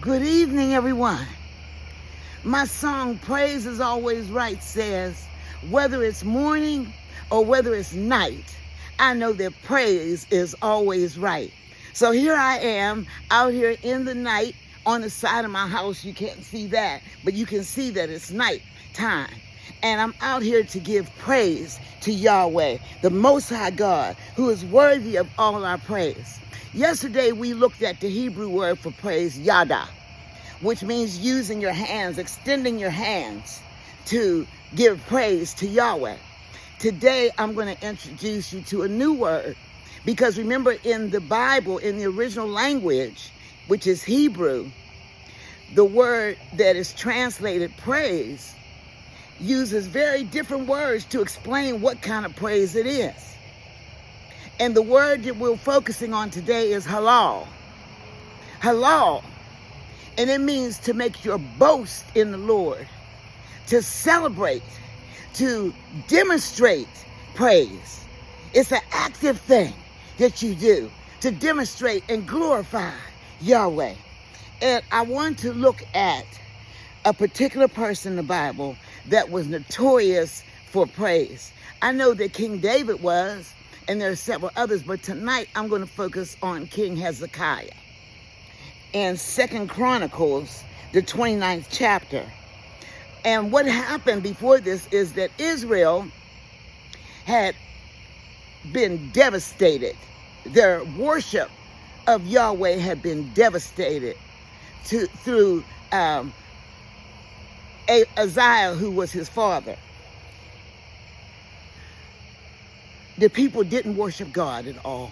Good evening, everyone. My song, Praise is Always Right, says, whether it's morning or whether it's night, I know that praise is always right. So here I am out here in the night on the side of my house. You can't see that, but you can see that it's night time. And I'm out here to give praise to Yahweh, the Most High God, who is worthy of all our praise. Yesterday, we looked at the Hebrew word for praise, yada, which means using your hands, extending your hands to give praise to Yahweh. Today, I'm going to introduce you to a new word, because remember, in the Bible, in the original language, which is Hebrew, the word that is translated praise uses very different words to explain what kind of praise it is. And the word that we're focusing on today is halal. Halal. And it means to make your boast in the Lord, to celebrate, to demonstrate praise. It's an active thing that you do to demonstrate and glorify Yahweh. And I want to look at a particular person in the Bible that was notorious for praise. I know that King David was, and there are several others, but tonight I'm going to focus on King Hezekiah. In 2 Chronicles, the 29th chapter. And what happened before this is that Israel had been devastated. Their worship of Yahweh had been devastated through Uzziah, who was his father. The people didn't worship God at all.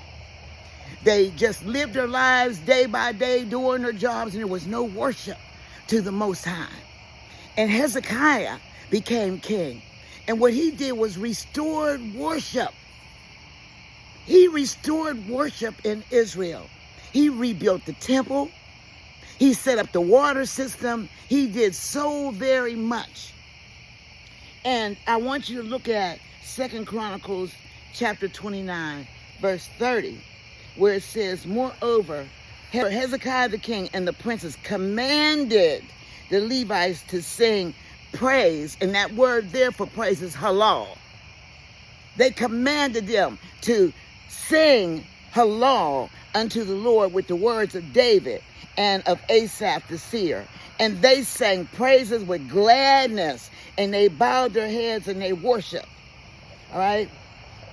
They just lived their lives day by day, doing their jobs, and there was no worship to the Most High. And Hezekiah became king. And what he did was restored worship. He restored worship in Israel. He rebuilt the temple. He set up the water system. He did so very much. And I want you to look at 2 Chronicles chapter 29, verse 30, where it says, moreover, Hezekiah the king and the princes commanded the Levites to sing praise. And that word there for praise is halal. They commanded them to sing halal unto the Lord with the words of David and of Asaph the seer. And they sang praises with gladness, and they bowed their heads and they worshiped. All right?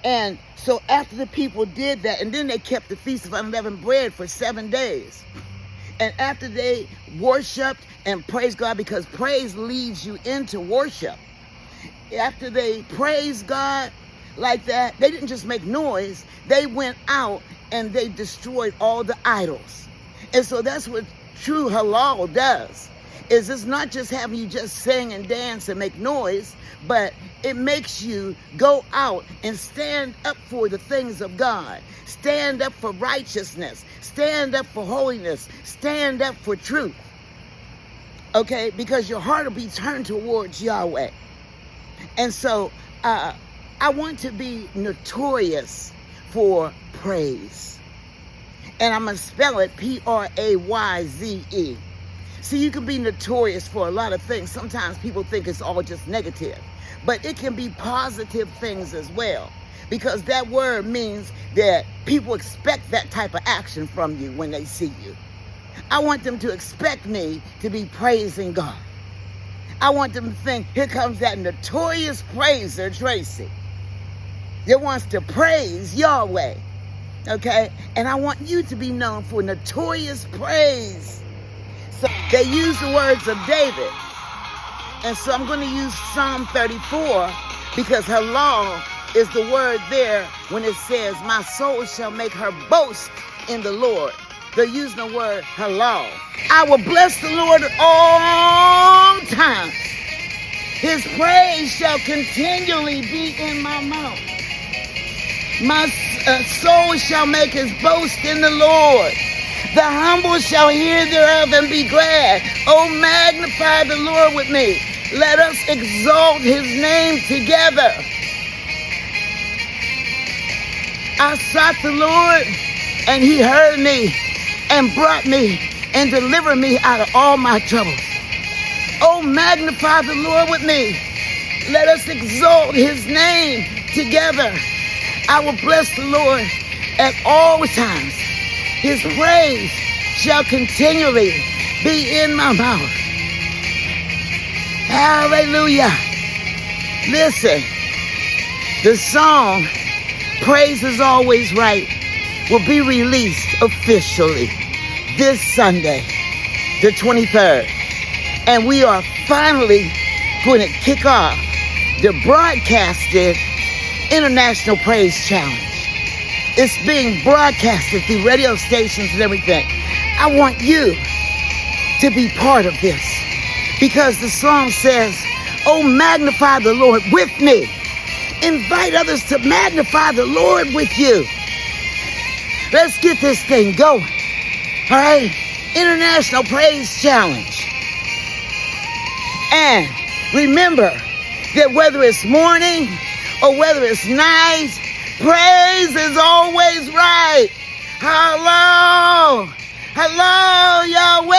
And so after the people did that, and then they kept the Feast of Unleavened Bread for 7 days. And after they worshiped and praised God, because praise leads you into worship. After they praised God like that, they didn't just make noise. They went out and they destroyed all the idols. And so that's what true halal does. Is it's not just having you just sing and dance and make noise, but it makes you go out and stand up for the things of God. Stand up for righteousness. Stand up for holiness. Stand up for truth. Okay? Because your heart will be turned towards Yahweh. And so I want to be notorious for praise. And I'm going to spell it P-R-A-Y-Z-E. See, you can be notorious for a lot of things. Sometimes people think it's all just negative. But it can be positive things as well. Because that word means that people expect that type of action from you when they see you. I want them to expect me to be praising God. I want them to think, here comes that notorious praiser, Tracey, that wants to praise Yahweh. Okay? And I want you to be known for notorious praise. So they use the words of David. And so I'm going to use Psalm 34, because halal is the word there when it says, my soul shall make her boast in the Lord. They're using the word halal. I will bless the Lord at all times. His praise shall continually be in my mouth. My soul shall make his boast in the Lord. The humble shall hear thereof and be glad. Oh, magnify the Lord with me. Let us exalt his name together. I sought the Lord, and he heard me and brought me and deliver me out of all my troubles. Oh, magnify the Lord with me. Let us exalt his name together. I will bless the Lord at all times. His praise shall continually be in my mouth. Hallelujah. Listen, the song, Praise is Always Right, will be released officially this Sunday, the 23rd. And we are finally going to kick off the broadcasted International Praise Challenge. It's being broadcasted through radio stations and everything. I want you to be part of this because the song says, oh, magnify the Lord with me. Invite others to magnify the Lord with you. Let's get this thing going. All right? International Praise Challenge. And remember that whether it's morning or whether it's night, praise is always right. Hello. Hello, Yahweh.